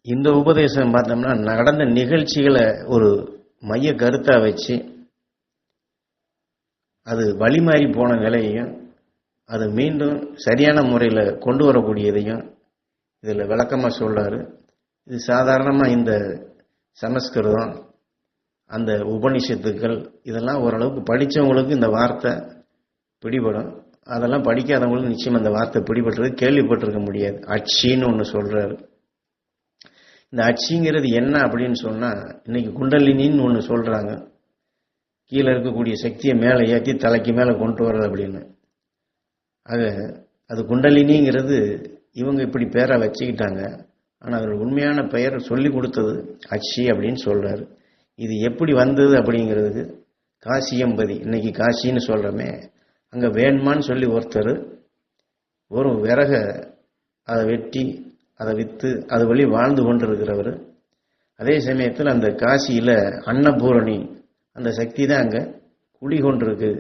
இந்த உபதேசம் பார்த்தோம்னா நடந்த நிகழ்ச்சிகளை ஒரு மைய கருத்தா வச்சு அது வழிமாறி போன நிலையையும் அது மீண்டும் சரியான முறையில் கொண்டு வரக்கூடியதையும் இதில் விளக்கமாக சொல்றாரு. இது சாதாரணமாக இந்த சமஸ்கிருதம் அந்த உபனிஷத்துக்கள் இதெல்லாம் ஓரளவுக்கு படித்தவங்களுக்கு இந்த வார்த்தை பிடிபடும். அதெல்லாம் படிக்காதவங்களுக்கு நிச்சயம் அந்த வார்த்தை பிடிபட்டுறது கேள்விப்பட்டிருக்க முடியாது. அச்சின்னு ஒன்று சொல்றாரு. இந்த அச்சிங்கிறது என்ன அப்படின்னு சொன்னா, இன்னைக்கு குண்டலினின்னு ஒன்று சொல்றாங்க. கீழே இருக்கக்கூடிய சக்தியை மேலே ஏற்றி தலைக்கு மேலே கொண்டு வர்றது அப்படின்னு. ஆக அது குண்டலினிங்கிறது இவங்க இப்படி பேரை வச்சுக்கிட்டாங்க. ஆனால் அதோட உண்மையான பெயர் சொல்லி கொடுத்தது அச்சி அப்படின்னு சொல்றாரு. இது எப்படி வந்தது அப்படிங்கிறதுக்கு காசியம்பதி, இன்னைக்கு காசின்னு சொல்றமே, அங்கே வேண்மான்னு சொல்லி ஒருத்தர் ஒரு விறக அதை வெட்டி அதை விற்று அது வழி வாழ்ந்து கொண்டு இருக்கிறவர். அதே சமயத்தில் அந்த காசியில் அன்னபூரணி அந்த சக்தி தான் அங்கே குடிகொண்டிருக்கு.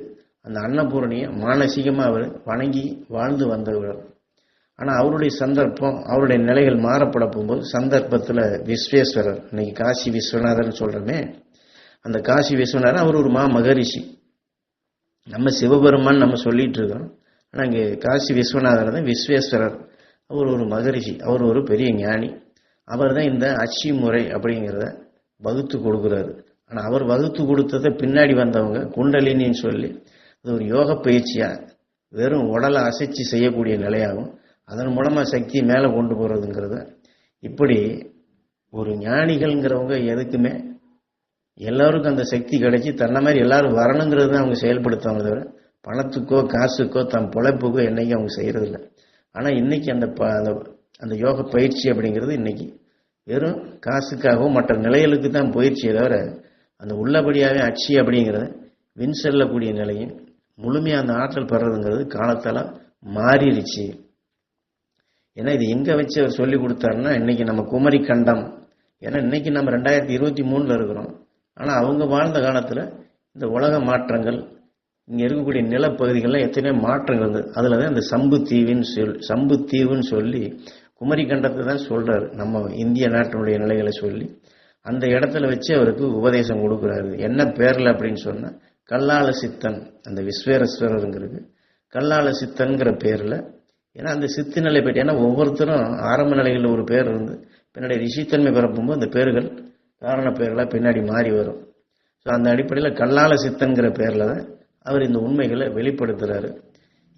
அந்த அன்னபூரணியை மானசீகமாக அவர் வணங்கி வாழ்ந்து வந்தவர். ஆனால் அவருடைய சந்தர்ப்பம் அவருடைய நிலைகள் மாறப்பட போகும்போது சந்தர்ப்பத்தில் விஸ்வேஸ்வரர், இன்னைக்கு காசி விஸ்வநாதர்னு சொல்கிறோமே, அந்த காசி விஸ்வநாதர் அவர் ஒரு மகரிஷி. நம்ம சிவபெருமான் நம்ம சொல்லிட்டு இருக்கோம். ஆனால் இங்கே காசி விஸ்வநாதர் தான் விஸ்வேஸ்வரர். அவர் ஒரு மகரிஷி, அவர் ஒரு பெரிய ஞானி. அவர் தான் இந்த அச்சி முறை அப்படிங்கிறத வகுத்து கொடுக்குறாரு. ஆனால் அவர் வகுத்து கொடுத்ததை பின்னாடி வந்தவங்க குண்டலினின்னு சொல்லி அது ஒரு யோக பயிற்சியா வெறும் உடலை அசைச்சு செய்யக்கூடிய நிலையாகும். அதன் மூலமாக சக்தியை மேலே கொண்டு போகிறதுங்கிறத இப்படி ஒரு ஞானிகள்ங்கிறவங்க எதுக்குமே எல்லாருக்கும் அந்த சக்தி கிடைச்சி தன்ன மாதிரி எல்லாரும் வரணுங்கிறது தான் அவங்க செயல்படுத்துவாங்க தவிர பணத்துக்கோ காசுக்கோ தன் பொழைப்புக்கோ என்னைக்கு அவங்க செய்யறதில்லை. ஆனால் இன்னைக்கு அந்த யோக பயிற்சி அப்படிங்கிறது இன்னைக்கு வெறும் காசுக்காகவும் மற்ற நிலைகளுக்கு தான் பயிற்சியை தவிர அந்த உள்ளபடியாகவே அச்சி அப்படிங்கிறத வின் செல்லக்கூடிய நிலையும் முழுமையாக அந்த ஆற்றல் பெறதுங்கிறது காலத்தால் மாறிடுச்சு. ஏன்னா இது எங்கே வச்சு அவர் சொல்லி கொடுத்தாருன்னா இன்னைக்கு நம்ம குமரி கண்டம், ஏன்னா இன்னைக்கு நம்ம 2023 இருக்கிறோம். ஆனால் அவங்க வாழ்ந்த காலத்தில் இந்த உலக மாற்றங்கள் இங்கே இருக்கக்கூடிய நிலப்பகுதிகள்லாம் எத்தனையோ மாற்றங்கள் இருந்தது. அதில் தான் இந்த சம்பு தீவுன்னு சொல்லி குமரி கண்டத்தை தான் சொல்றாரு. நம்ம இந்திய நாட்டினுடைய நிலைகளை சொல்லி அந்த இடத்துல வச்சு அவருக்கு உபதேசம் கொடுக்குறாரு. என்ன பேர்ல அப்படின்னு சொன்னா கல்லால சித்தன், அந்த விஸ்வேஸ்வரருங்கிறது கல்லால சித்தன்கிற பேர்ல. ஏன்னா அந்த சித்து நிலை போயிட்டு, ஏன்னா ஒவ்வொருத்தரும் ஆரம்ப நிலைகளில் ஒரு பேர் இருந்து பின்னாடி ரிஷித்தன்மை பிறப்பும்போது அந்த பேர்கள் காரண பேர்களாக பின்னாடி மாறி வரும். ஸோ அந்த அடிப்படையில் கல்லால சித்தன்கிற பேர்ல தான் அவர் இந்த உண்மைகளை வெளிப்படுத்துறாரு.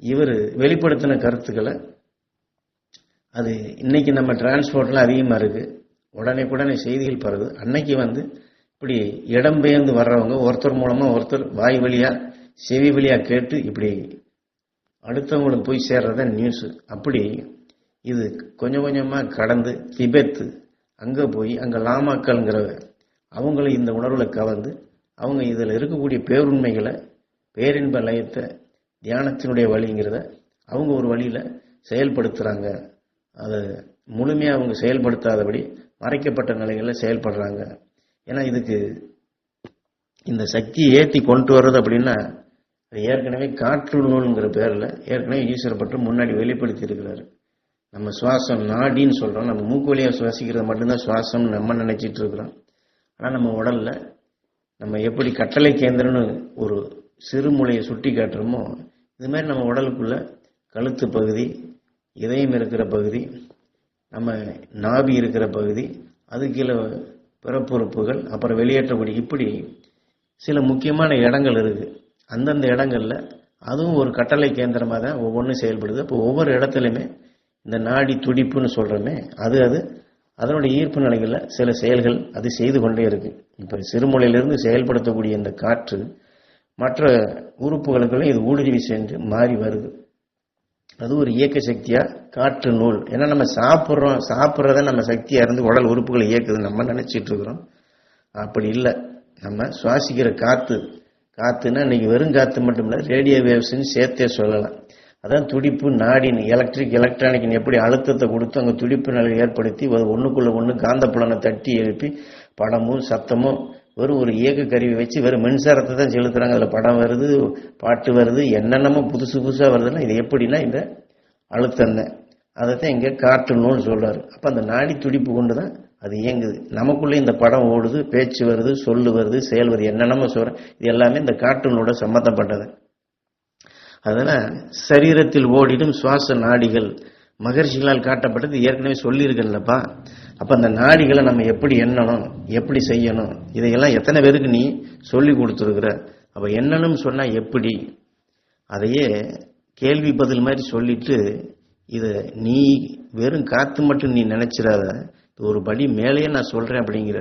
இவர் வெளிப்படுத்தின கருத்துக்களை அது இன்னைக்கு நம்ம டிரான்ஸ்போர்ட்ல அதிகமாக இருக்கு, உடனே செய்திகள் பரவுது. அன்னைக்கு இப்படி இடம்பெயர்ந்து வர்றவங்க ஒருத்தர் மூலமா ஒருத்தர் வாய் வழியா செவி வழியா கேட்டு இப்படி அடுத்தவங்களுக்கு போய் சேர்றத நியூஸ். அப்படி இது கொஞ்சம் கொஞ்சமா கடந்து திபெத் அங்க போய் அங்க லாமாக்கள்ங்கிற அவங்களும் இந்த உணர்வுல கவர்ந்து அவங்க இதுல இருக்கக்கூடிய பேருண்மைகளை பேரின்ப லயத்தை தியானத்தினுடைய வழிங்கிறத அவங்க ஒரு வழியில செயல்படுத்துறாங்க. அதை முழுமையா அவங்க செயல்படுத்தாதபடி மறைக்கப்பட்ட நிலைகளில் செயல்படுறாங்க. ஏன்னா இதுக்கு இந்த சக்தியை ஏற்றி கொண்டு வர்றது அப்படின்னா ஏற்கனவே காற்று நூல்ங்கிற பேரில் ஏற்கனவே ஈஸ்வரப்பட்டு முன்னாடி வெளிப்படுத்தி இருக்கிறாரு. நம்ம சுவாசம் நாடின்னு சொல்றோம், நம்ம மூக்கு வழியாக சுவாசிக்கிறது மட்டும்தான் சுவாசம் நம்ம நினைச்சிட்டு இருக்கிறோம். ஆனால் நம்ம உடல்ல நம்ம எப்படி கட்டளை கேந்திரன்னு ஒரு சிறுமூளையை சுட்டி காட்டுறோமோ இது மாதிரி நம்ம உடலுக்குள்ள கழுத்து பகுதி, இதயம் இருக்கிற பகுதி, நம்ம நாபி இருக்கிற பகுதி, அது கீழே பிறப்புறுப்புகள், அப்புறம் வெளியேற்றக்கூடிய இப்படி சில முக்கியமான இடங்கள் இருக்கு. அந்தந்த இடங்கள்ல அதுவும் ஒரு கட்டளை கேந்திரமாக தான் ஒவ்வொன்றும் செயல்படுது. அப்போ ஒவ்வொரு இடத்துலையுமே இந்த நாடி துடிப்புன்னு சொல்றோமே அது அதனுடைய ஈர்ப்பு நிலைகளில் சில செயல்கள் அது செய்து கொண்டே இருக்கு. இப்போ சிறுமூளையிலிருந்து செயல்படுத்தக்கூடிய இந்த காற்று மற்ற உறுப்புகளுக்கெல்லாம் இது ஊடுருவி சென்று மாறி வருது. அது ஒரு இயக்க சக்தியா காற்று நூல். ஏன்னா நம்ம சாப்பிட்றத நம்ம சக்தியா இருந்து உடல் உறுப்புகளை இயக்குது நம்ம நினைச்சிட்டு இருக்கிறோம். அப்படி இல்லை. நம்ம சுவாசிக்கிற காத்துன்னா இன்னைக்கு வெறும் காத்து மட்டும் இல்லை, ரேடியோ வேவ்ஸ்ன்னு சேர்த்தே சொல்லலாம். அதான் துடிப்பு நாடின்னு எலக்ட்ரானிக் எப்படி அழுத்தத்தை கொடுத்து அங்கே துடிப்பு நிலை ஏற்படுத்தி ஒன்றுக்குள்ள ஒன்று காந்தப்புலனை தட்டி எழுப்பி படமும் சத்தமும் வெறும் ஒரு இயக்க கருவி வச்சு வெறும் மின்சாரத்தை தான் செலுத்துறாங்க. அதில் படம் வருது, பாட்டு வருது, என்னென்னமோ புதுசாக வருதுன்னா இது எப்படின்னா இந்த அழுத்தம் தான். அதைத்தான் இங்கே காற்று நூல் சொல்றாரு. அப்போ அந்த நாடி துடிப்பு கொண்டு தான் அது இயங்குது. நமக்குள்ளே இந்த படம் ஓடுது, பேச்சு வருது, சொல்லு வருது, செயல் வருது, என்னென்னமோ சொல்கிறேன். இது எல்லாமே இந்த கார்ட்டூனோட சம்மந்தப்பட்டது. அதனால் சரீரத்தில் ஓடிடும் சுவாச நாடிகள் மகர்ஷிகளால் காட்டப்பட்டது ஏற்கனவே சொல்லியிருக்கேன்லப்பா. அப்போ அந்த நாடிகளை நம்ம எப்படி எண்ணணும், எப்படி செய்யணும், இதையெல்லாம் எத்தனை பேருக்கு நீ சொல்லி கொடுத்துருக்குற. அப்போ என்னன்னு சொன்னால் எப்படி, அதையே கேள்வி பதில் மாதிரி சொல்லிட்டு இதை நீ வெறும் காற்று மட்டும் நீ நினைச்சிடாத, ஒரு படி மேலேயே நான் சொல்கிறேன் அப்படிங்கிற.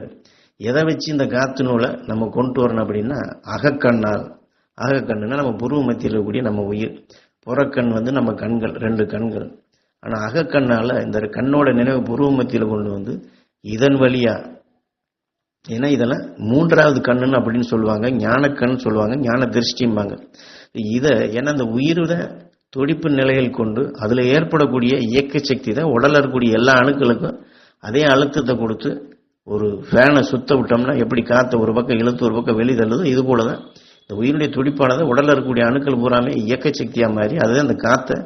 எதை வச்சு இந்த காற்று நூலை நம்ம கொண்டு வரணும் அப்படின்னா அகக்கண்ணால். அகக்கண்ணுன்னா நம்ம புருவ மத்தியில் இருக்கக்கூடிய நம்ம உயிர், புறக்கண் நம்ம கண்கள், 2 கண்கள். ஆனால் அகக்கண்ணால் இந்த கண்ணோட நினைவு புருவ மத்தியில் கொண்டு வந்து இதன் வழியா, ஏன்னா இதெல்லாம் 3வது கண்ணுன்னு அப்படின்னு சொல்லுவாங்க, ஞானக்கண் சொல்லுவாங்க, ஞான திருஷ்டிம்பாங்க. இதை ஏன்னா இந்த உயிரோட துடிப்பு நிலைகள் கொண்டு அதில் ஏற்படக்கூடிய இயக்க சக்தி தான் உடலில் இருக்கக்கூடிய எல்லா அணுக்களுக்கும் அதே அழுத்தத்தை கொடுத்து ஒரு ஃபேனை சுத்த விட்டோம்னா எப்படி காற்றை ஒரு பக்கம் இழுத்து ஒரு பக்கம் வெளி தள்ளுதோ, இது போல தான் இந்த உயிரினுடைய துடிப்பானது உடலில் இருக்கக்கூடிய அணுக்கள் பூராமே இயக்க சக்தியாக மாறி அதுதான் அந்த காற்றை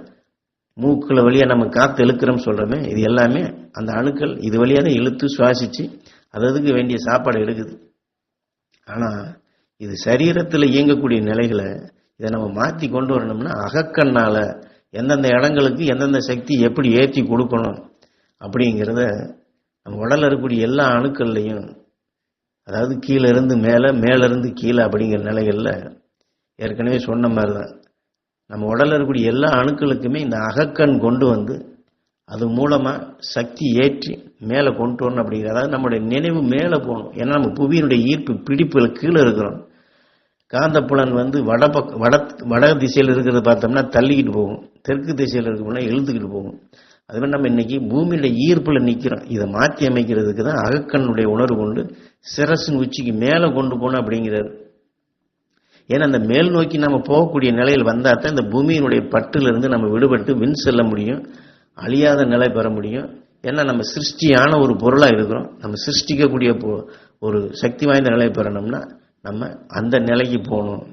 மூக்கில் வழியாக நம்ம காற்று இழுக்கிறோம்னு சொல்கிறோமே, இது எல்லாமே அந்த அணுக்கள் இது வழியாக தான் இழுத்து சுவாசித்து அதுக்கு வேண்டிய சாப்பாடு எடுக்குது. ஆனால் இது சரீரத்தில் இயங்கக்கூடிய நிலைகளை இதை நம்ம மாற்றி கொண்டு வரணும்னா அகக்கண்ணால் எந்தெந்த இடங்களுக்கு எந்தெந்த சக்தி எப்படி ஏற்றி கொடுக்கணும் அப்படிங்கிறத நம்ம உடலில் இருக்கக்கூடிய எல்லா அணுக்கள்லையும், அதாவது கீழே இருந்து மேலே, மேலேருந்து கீழே அப்படிங்கிற நிலைகளில் ஏற்கனவே சொன்ன மாதிரி தான் நம்ம உடலில் இருக்கக்கூடிய எல்லா அணுக்களுக்குமே இந்த அகக்கண் கொண்டு வந்து அது மூலமாக சக்தி ஏற்றி மேலே கொண்டு வரணும் அப்படிங்கிற. அதாவது நம்மளுடைய நினைவு மேலே போகணும். ஏன்னா நம்ம புவியினுடைய ஈர்ப்பு பிடிப்பில் கீழே இருக்கிறோம். காந்தப்புலன் வட திசையில் இருக்கிறத பார்த்தோம்னா தள்ளிக்கிட்டு போகும், தெற்கு திசையில் இருக்கணும்னா இழுத்துக்கிட்டு போகும். அதுமாதிரி நம்ம இன்னைக்கு பூமியுடைய ஈர்ப்பில் நிற்கிறோம். இதை மாற்றி அமைக்கிறதுக்கு தான் அகக்கண்ணுடைய உணர்வு கொண்டு சிரசின் உச்சிக்கு மேலே கொண்டு போகணும் அப்படிங்கிறார். ஏன்னா அந்த மேல் நோக்கி நம்ம போகக்கூடிய நிலையில் வந்தால் தான் இந்த பூமியினுடைய பட்டிலிருந்து நம்ம விடுபட்டு விண் செல்ல முடியும், அழியாத நிலை பெற முடியும். ஏன்னா நம்ம சிருஷ்டியான ஒரு பொருளாக இருக்கிறோம். நம்ம சிருஷ்டிக்கக்கூடிய ஒரு சக்தி வாய்ந்த நிலை பெறணும்னா நம்ம அந்த நிலைக்கு போகணும்.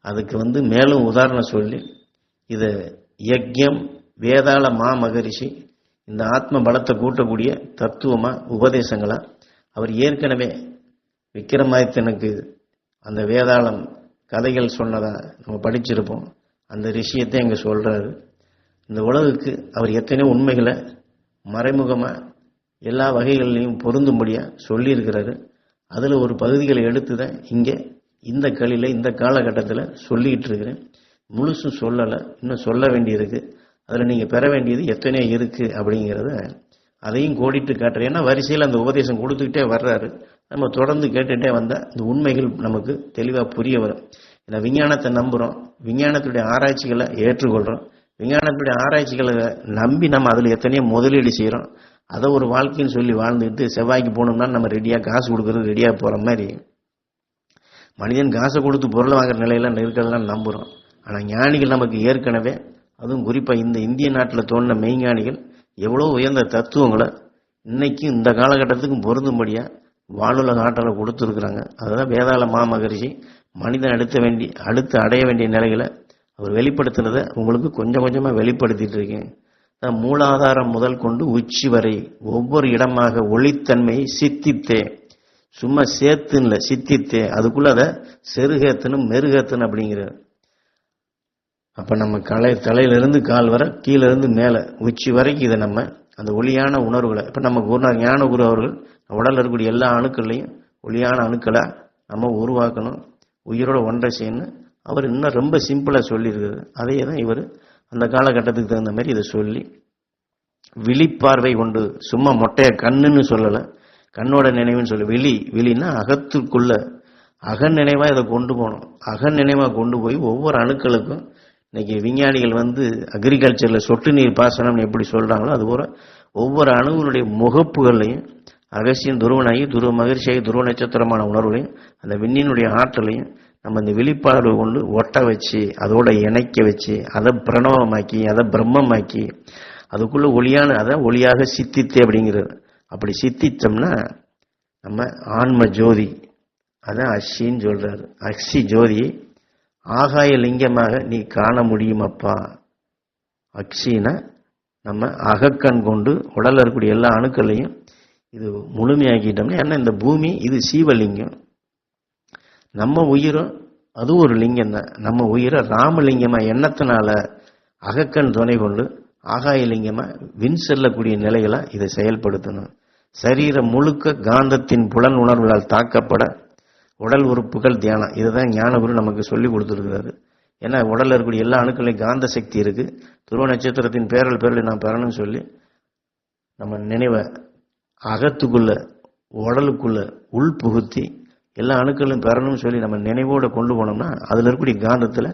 அதுக்கு மேலும் உதாரணம் சொல்லி இதை யக்ஞம் வேதாள மகரிஷி இந்த ஆத்ம பலத்தை கூட்டக்கூடிய தத்துவமா உபதேசங்களா அவர் ஏற்கனவே விக்ரமாதித்தனுக்கு அந்த வேதாளம் கதைகள் சொன்னதா நம்ம படிச்சிருப்போம். அந்த ரிஷியத்தை இங்கே சொல்றாரு. இந்த உலகுக்கு அவர் எத்தனையோ உண்மைகளை மறைமுகமாக எல்லா வகைகள்லையும் பொருந்தும்படியா சொல்லியிருக்கிறாரு. அதில் ஒரு பகுதிகளை எடுத்து தான் இங்கே இந்த கலியில் இந்த காலகட்டத்தில் சொல்லிக்கிட்டு இருக்கிறேன். முழுசும் சொல்லலை, இன்னும் சொல்ல வேண்டியிருக்கு. அதில் நீங்கள் பெற வேண்டியது எத்தனையோ இருக்குது அப்படிங்கிறத அதையும் கோடிட்டு காட்டுறேன். ஏன்னா வரிசையில் அந்த உபதேசம் கொடுத்துக்கிட்டே வர்றாரு. நம்ம தொடர்ந்து கேட்டுகிட்டே வந்தால் இந்த உண்மைகள் நமக்கு தெளிவாக புரிய வரும். ஏன்னா விஞ்ஞானத்தை நம்புகிறோம், விஞ்ஞானத்துடைய ஆராய்ச்சிகளை ஏற்றுக்கொள்கிறோம், விஞ்ஞானத்துடைய ஆராய்ச்சிகளை நம்பி நம்ம அதில் எத்தனையோ முதலீடு செய்கிறோம். அதை ஒரு வாழ்க்கைன்னு சொல்லி வாழ்ந்துக்கிட்டு செவ்வாய்க்கு போகணும்னா நம்ம ரெடியாக காசு கொடுக்குறது ரெடியாக போகிற மாதிரி மனிதன் காசை கொடுத்து பொருளை வாங்குற நிலையெல்லாம் இருக்கிறதெல்லாம் நம்புகிறோம். ஆனால் ஞானிகள் நமக்கு ஏற்கனவே, அதுவும் குறிப்பாக இந்த இந்திய நாட்டில் தோன்றின மெய்ஞானிகள் எவ்வளோ உயர்ந்த தத்துவங்களை இன்னைக்கும் இந்த காலகட்டத்துக்கும் பொருந்தும்படியாக வானுலக ஆற்றலை கொடுத்துருக்குறாங்க. அதுதான் வேதாள மகரிஷி மனிதன் அடுத்து அடைய வேண்டிய நிலைகளை அவர் வெளிப்படுத்தினதை உங்களுக்கு கொஞ்சம் கொஞ்சமாக வெளிப்படுத்திட்டு இருக்கேன். மூலாதாரம் முதல் கொண்டு உச்சி வரை ஒவ்வொரு இடமாக ஒளித்தன்மையை சித்தித்தே, சும்மா சேர்த்துன்னு இல்லை, சித்தித்தே, அதுக்குள்ள அதை செருகேத்தனும் மெருகேத்தனும் அப்படிங்கிறார். அப்போ நம்ம தலையிலிருந்து கால் வர கீழே இருந்து மேலே உச்சி வரைக்கும் இதை நம்ம அந்த ஒளியான உணர்வுகளை, இப்போ நம்ம குருநாதர் ஞான குரு அவர்கள் உடலில் இருக்கக்கூடிய எல்லா அணுக்கள்லையும் ஒளியான அணுக்களை நம்ம உருவாக்கணும், உயிரோட ஒன்றை செய்யணும். அவர் இன்னும் ரொம்ப சிம்பிளாக சொல்லியிருக்கிறது. அதையே தான் இவர் அந்த காலகட்டத்துக்கு தகுந்த மாதிரி இதை சொல்லி விழிப்பார்வை கொண்டு, சும்மா மொட்டைய கண்ணுன்னு சொல்லலை, கண்ணோட நினைவுன்னு சொல்லி விழின்னா அகத்துக்குள்ள அகன் நினைவாக இதை கொண்டு போகணும். அகன் நினைவாக கொண்டு போய் ஒவ்வொரு அணுக்களுக்கும் இன்னைக்கு விஞ்ஞானிகள் அக்ரிகல்ச்சரில் சொட்டு நீர் பாசனம்னு எப்படி சொல்கிறாங்களோ அதுபோல் ஒவ்வொரு அணுவினுடைய முகப்புகளையும் அகசியன் துருவனாகி துருவ மகிழ்ச்சியாகி துருவ நட்சத்திரமான உணர்வுகளையும் அந்த விண்ணினுடைய ஆற்றலையும் நம்ம இந்த வெளிப்பாடு கொண்டு ஒட்ட வச்சு அதோட இணைக்க வச்சு அதை பிரணவமாக்கி அதை பிரம்மமாக்கி அதுக்குள்ள ஒளியான அதை ஒளியாக சித்தித்தே அப்படிங்கிறது. அப்படி சித்தித்தோம்னா நம்ம ஆன்ம ஜோதி, அதான் அக்ஷின்னு சொல்றாரு. அக்ஷி ஜோதியை ஆகாய லிங்கமாக நீ காண முடியுமப்பா. அக்ஷினா நம்ம அகக்கண் கொண்டு உடலில் இருக்கக்கூடிய எல்லா அணுக்களையும் இது முழுமையாக்கிட்டோம்னா ஏன்னா இந்த பூமி இது சீவலிங்கம், நம்ம உயிரும் அது ஒரு லிங்கம் தான். நம்ம உயிரை ராமலிங்கமா எண்ணத்தினால அகக்கண் துணை கொண்டு ஆகாயலிங்கமா விண் செல்லக்கூடிய நிலைகளா இதை செயல்படுத்தணும். சரீரம் முழுக்க காந்தத்தின் புலன் உணர்வுகளால் தாக்கப்பட உடல் உறுப்புகள் தியானம், இதுதான் ஞானகுரு நமக்கு சொல்லி கொடுத்துருக்கிறாரு. ஏன்னா உடல்ல இருக்கக்கூடிய எல்லா அணுக்களையும் காந்த சக்தி இருக்கு. துருவ நட்சத்திரத்தின் பேரல் நான் பெறணும்னு சொல்லி நம்ம நினைவை அகத்துக்குள்ள உடலுக்குள்ள உள் புகுத்தி எல்லா அணுக்களும் பெறணும்னு சொல்லி நம்ம நினைவோட கொண்டு போனோம்னா அதுல இருக்கக்கூடிய காந்தத்துல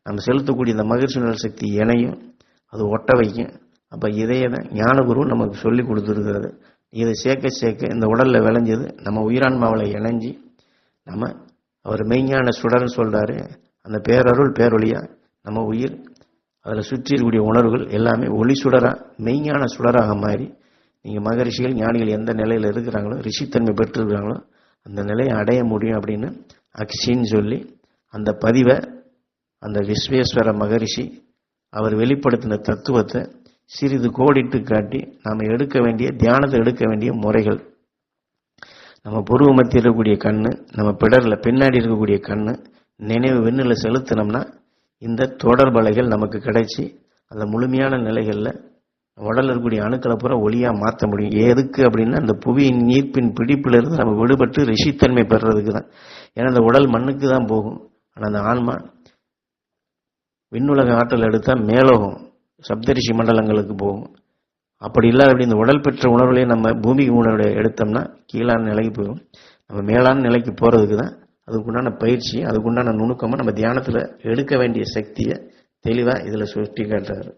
நம்ம செலுத்தக்கூடிய இந்த மகிழ்ச்சி உணர்வு சக்தி இணையும், அது ஒட்ட வைக்கும். அப்ப இதையே தான் ஞானகுரு நமக்கு சொல்லி கொடுத்துருக்கிறது. இதை சேர்க்க சேர்க்க இந்த உடல்ல விளைஞ்சது நம்ம உயிரான்மாவில் இணைஞ்சி நம்ம அவர் மெய்ஞான சுடர்னு சொல்றாரு. அந்த பேரருள் பேரொழியா நம்ம உயிர் அதில் சுற்றி இருக்கக்கூடிய உணர்வுகள் எல்லாமே ஒளி சுடரா மெய்ஞான சுடராக மாறி நீங்க மகரிஷிகள் ஞானிகள் எந்த நிலையில இருக்கிறாங்களோ ரிஷித்தன்மை பெற்றிருக்கிறாங்களோ அந்த நிலையை அடைய முடியும் அப்படின்னு அக்ஷின்னு சொல்லி அந்த பதிவை அந்த விஸ்வேஸ்வர மகரிஷி அவர் வெளிப்படுத்தின தத்துவத்தை சிறிது கோடிட்டு காட்டி நாம எடுக்க வேண்டிய தியானத்தை எடுக்க வேண்டிய முறைகள். நம்ம புருவ மத்தியில் இருக்கக்கூடிய கண்ணு, நம்ம பிடர்ல பின்னாடி இருக்கக்கூடிய கண்ணு நினைவு விண்ணில் செலுத்தினோம்னா இந்த தொடர்பலைகள் நமக்கு கிடைச்சி அந்த முழுமையான நிலைகள்ல உடல் இருக்கக்கூடிய அணுக்களை பூரா ஒளியா மாற்ற முடியும். எதுக்கு அப்படின்னா அந்த புவியின் ஈர்ப்பின் பிடிப்புல இருந்து நம்ம விடுபட்டு ரிஷித்தன்மை பெறுறதுக்கு தான். ஏன்னா அந்த உடல் மண்ணுக்கு தான் போகும், ஆனா அந்த ஆன்மா விண்ணுலக ஆற்றல் எடுத்தா மேலோகம் சப்தரிஷி மண்டலங்களுக்கு போகும். அப்படி இல்லாத அப்படி இந்த உடல் பெற்ற உணர்வுலையே நம்ம பூமிக்கு உணர்வு எடுத்தோம்னா கீழான நிலைக்கு போகும். நம்ம மேலான நிலைக்கு போறதுக்கு தான் அதுக்குண்டான பயிற்சி, அதுக்குண்டான நுணுக்கமா நம்ம தியானத்துல எடுக்க வேண்டிய சக்தியை தெளிவா இதுல சுட்டி காட்டுறாரு.